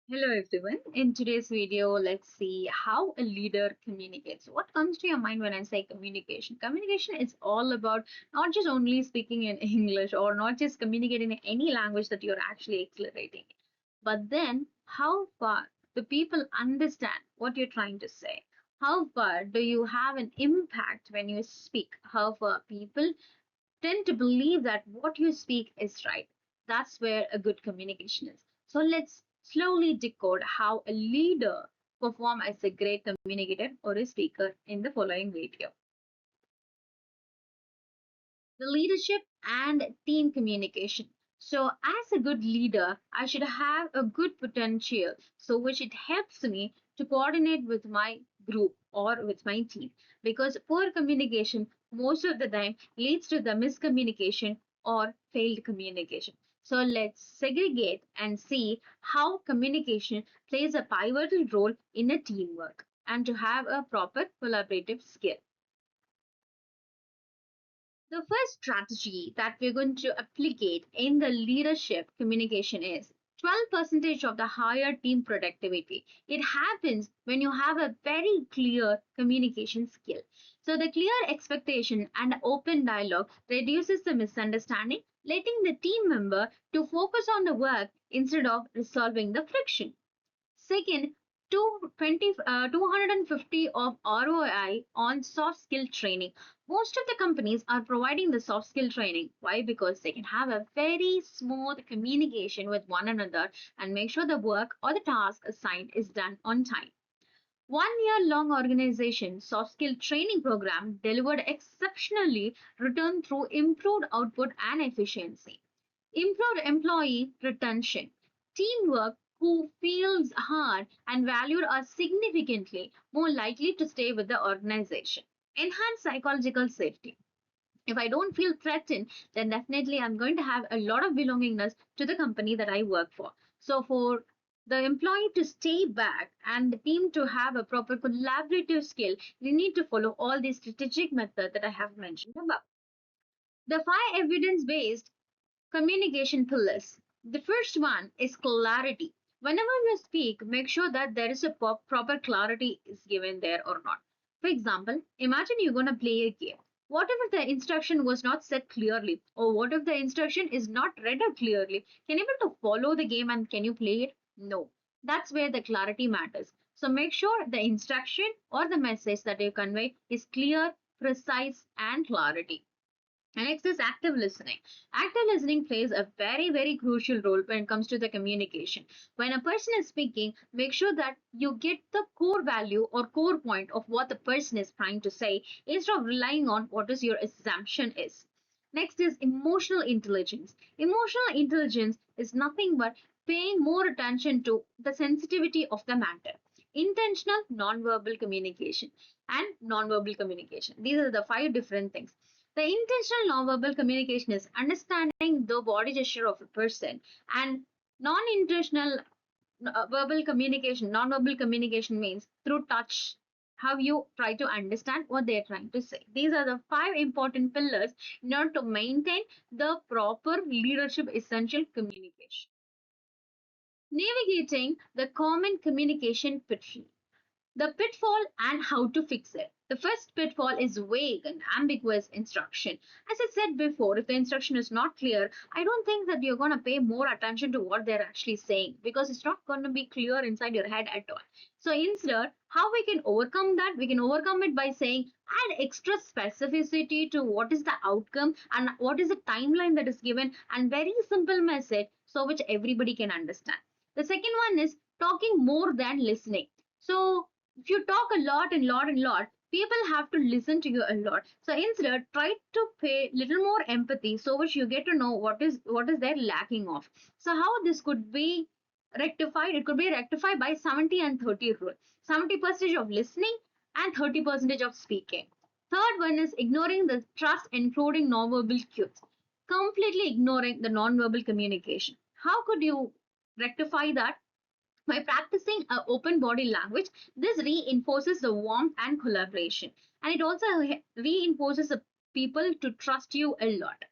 Hello everyone. In today's video, let's see how a leader communicates. What comes to your mind when I say communication? Communication is all about not just only speaking in English or not just communicating in any language that you're actually accelerating, but then how far the people understand what you're trying to say. How far do you have an impact when you speak? How far people tend to believe that what you speak is right. That's where a good communication is. So let's slowly decode how a leader perform as a great communicator or a speaker in the following video. The leadership and team communication. So as a good leader, I should have a good potential, so which it helps me to coordinate with my group or with my team, because poor communication most of the time leads to the miscommunication or failed communication. So let's segregate and see how communication plays a pivotal role in a teamwork and to have a proper collaborative skill. The first strategy that we're going to applicate in the leadership communication is 12% of the higher team productivity. It happens when you have a very clear communication skill. So the clear expectation and open dialogue reduces the misunderstanding, letting the team member to focus on the work instead of resolving the friction. Second, 250 of ROI on soft skill training. Most of the companies are providing the soft skill training. Why? Because they can have a very smooth communication with one another and make sure the work or the task assigned is done on time. 1 year long organization soft skill training program delivered exceptionally return through improved output and efficiency. Improved employee retention. Teamwork who feels hard and valued are significantly more likely to stay with the organization. Enhanced psychological safety. If I don't feel threatened, then definitely I'm going to have a lot of belongingness to the company that I work for. So for the employee to stay back and the team to have a proper collaborative skill, we need to follow all these strategic methods that I have mentioned above. The five evidence-based communication pillars. The first one is clarity. Whenever you speak, make sure that there is a proper clarity is given there or not. For example, imagine you're going to play a game. What if the instruction was not set clearly? Or what if the instruction is not read out clearly? Can you able to follow the game and can you play it? No. That's where the clarity matters. So make sure the instruction or the message that you convey is clear, precise, and clarity. And next is active listening. Active listening plays a very crucial role when it comes to the communication. When a person is speaking, make sure that you get the core value or core point of what the person is trying to say instead of relying on what is your assumption is. Next is emotional intelligence. Emotional intelligence is nothing but paying more attention to the sensitivity of the matter. Intentional nonverbal communication and nonverbal communication. These are the five different things. The intentional nonverbal communication is understanding the body gesture of a person, and non-intentional verbal communication, non-verbal communication means through touch, how you try to understand what they're trying to say. These are the five important pillars in order to maintain the proper leadership essential communication. Navigating the common communication pitfall. The pitfall and how to fix it. The first pitfall is vague and ambiguous instruction. As I said before, if the instruction is not clear, I don't think that you're going to pay more attention to what they're actually saying because it's not going to be clear inside your head at all. So instead, how we can overcome that? We can overcome it by saying add extra specificity to what is the outcome and what is the timeline that is given and very simple message so which everybody can understand. The second one is talking more than listening. So if you talk a lot and lot, people have to listen to you a lot. So instead, try to pay little more empathy so which you get to know what is there lacking of. So how this could be rectified? It could be rectified by 70 and 30 rule. 70% of listening and 30% of speaking. Third one is ignoring the trust, including nonverbal cues. Completely ignoring the nonverbal communication. How could you rectify that? By practicing open body language, this reinforces the warmth and collaboration. And it also reinforces the people to trust you a lot.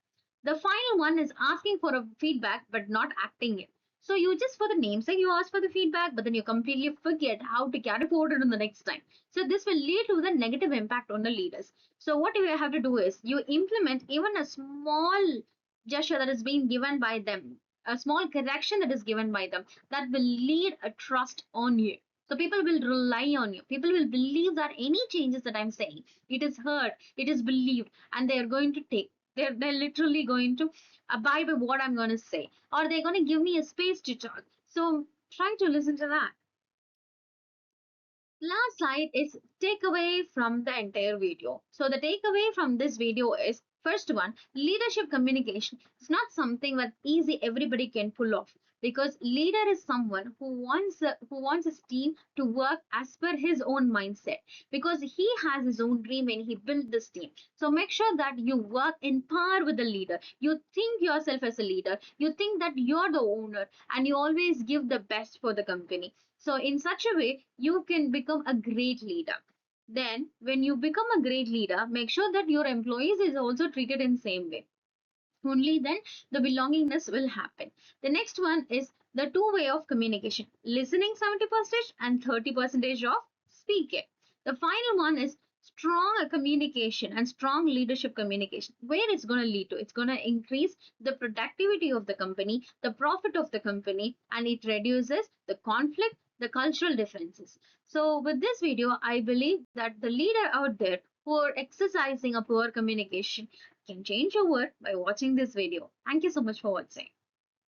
The final one is asking for a feedback but not acting it. So you just for the namesake, you ask for the feedback, but then you completely forget how to carry forward in the next time. So this will lead to the negative impact on the leaders. So what you have to do is you implement even a small gesture that is being given by them, a small correction that is given by them, that will lead a trust on you. So people will rely on you. People will believe that any changes that I'm saying, it is heard, it is believed, and they are going to take. They're literally going to abide by what I'm going to say, or they're going to give me a space to talk. So try to listen to that. Last slide is takeaway from the entire video. So the takeaway from this video is first one, leadership communication is not something that easy everybody can pull off, because leader is someone who wants his team to work as per his own mindset, because he has his own dream when he built this team. So make sure that you work in par with the leader. You think yourself as a leader, you think that you're the owner, and you always give the best for the company. So in such a way, you can become a great leader. Then when you become a great leader, make sure that your employees is also treated in same way. Only then the belongingness will happen. The next one is the two way of communication, listening 70% and 30% of speaking. The final one is strong communication and strong leadership communication. Where it's going to lead to, it's going to increase the productivity of the company, the profit of the company, and it reduces the conflict, the cultural differences. So with this video, I believe that the leader out there who are exercising a poor communication can change your world by watching this video. Thank you so much for watching.